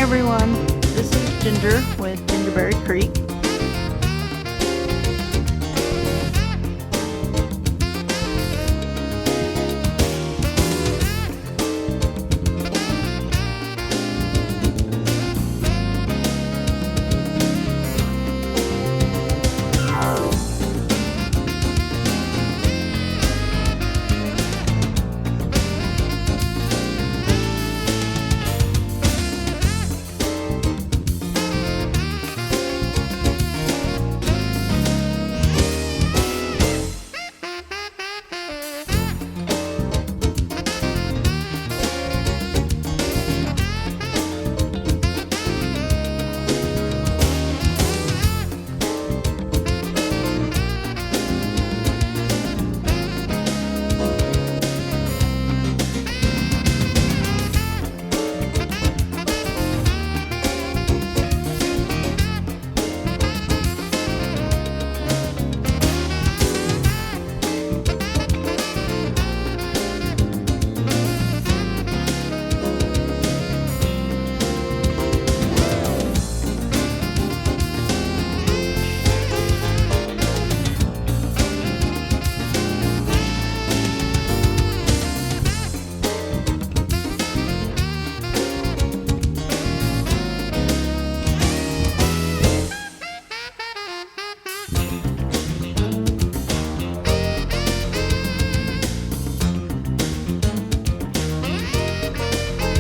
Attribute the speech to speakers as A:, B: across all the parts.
A: everyone. This is Ginger with Gingerberry Creek.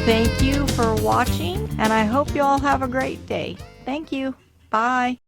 A: Thank you for watching, and I hope you all have a great day. Thank you. Bye.